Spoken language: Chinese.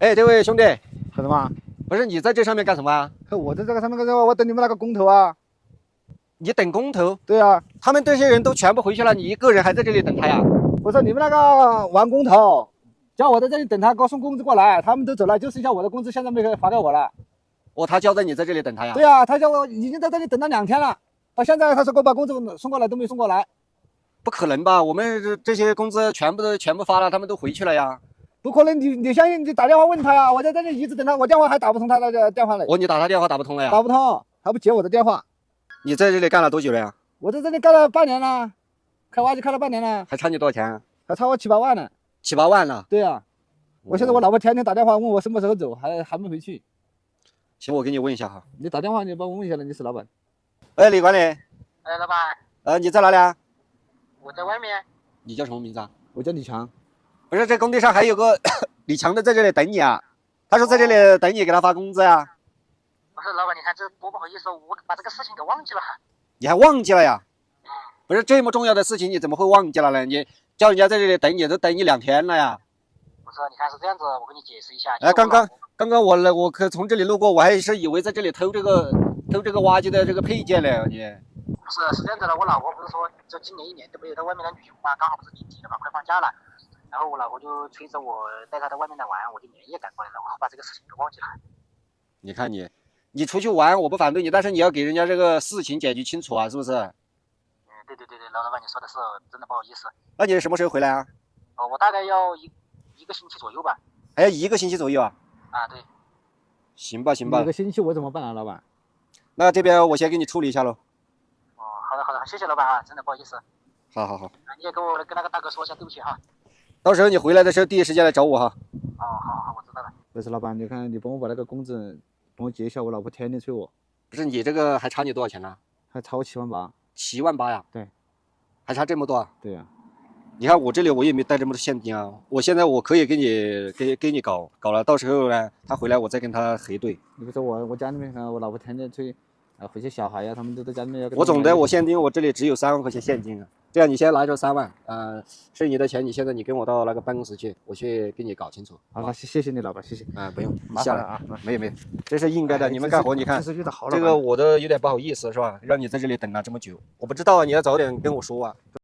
哎，这位兄弟，干什么？不是你在这上面干什么啊？我在这个上面干什么？我等你们那个工头啊。你等工头？对啊，他们这些人都全部回去了，你一个人还在这里等他呀？我说你们那个王工头，叫我在这里等他，给我送工资过来，他们都走了，就剩下我的工资现在没发给我了。哦，他交代你在这里等他呀？对啊，他叫我已经在这里等了2天了，到现在他说给我把工资送过来都没送过来。不可能吧？我们这些工资全部发了，他们都回去了呀。不可能，你相信你打电话问他呀？我在这里一直等他，我电话还打不通他那个电话嘞。你打他电话打不通了呀？打不通，还不接我的电话。你在这里干了多久了呀？我在这里干了半年了，开挖机开了半年了。还差你多少钱啊？还差我7、8万呢。7、8万呢？对啊，我现在我老婆天天打电话问我什么时候走，还没回去。行，我给你问一下哈。你打电话你帮我问一下了，你是老板。哎，李管理。哎，老板。你在哪里啊？我在外面。你叫什么名字啊？我叫李强。不是，这工地上还有个李强的在这里等你啊。他说在这里等你给他发工资啊。不是，老板，你看这多不好意思，我把这个事情给忘记了。你还忘记了呀？不是这么重要的事情，你怎么会忘记了呢？你叫人家在这里等你，都等你2天了呀。不是，你看是这样子，我跟你解释一下。哎，刚刚我可从这里路过，我还是以为在这里偷这个挖机的这个配件呢。你不是这样子的，我老婆不是说，就今年1年都没有在外面来旅游嘛，刚好不是年底了嘛，快放假了，然后我老婆就催着我带她到外面来玩，我就连夜赶过来了，我把这个事情给忘记了。你看你出去玩，我不反对你，但是你要给人家这个事情解决清楚啊，是不是？对，老板，你说的是真的不好意思。那你什么时候回来啊？我大概要一个星期左右吧。还要1个星期左右啊？啊，对。行吧。1个星期我怎么办啊，老板？那这边我先给你处理一下喽。好的，谢谢老板啊，真的不好意思。好。你也跟那个大哥说一下对不起哈。到时候你回来的时候第一时间来找我哈。好，我知道了。不是老板，你看你帮我把那个工资帮我结一下，我老婆天天催我。不是你这个还差你多少钱呢？还差我7万8。7万8呀？对。还差这么多啊？对呀。你看我这里我也没带这么多现金啊，我现在我可以给你搞了，到时候呢他回来我再跟他核对。你不说我家里面我老婆天天催回去小孩呀，他们都在家里面要。我总的我现金我这里只有3万块钱现金啊，这样你先拿着3万，剩余的钱你现在你跟我到那个办公室去，我去给你搞清楚。好，那谢谢你老板，谢谢。不用，麻烦了啊。没有，这是应该的。你们干活你看，这个我都有点不好意思是吧？让你在这里等了这么久，我不知道啊，你要早点跟我说啊。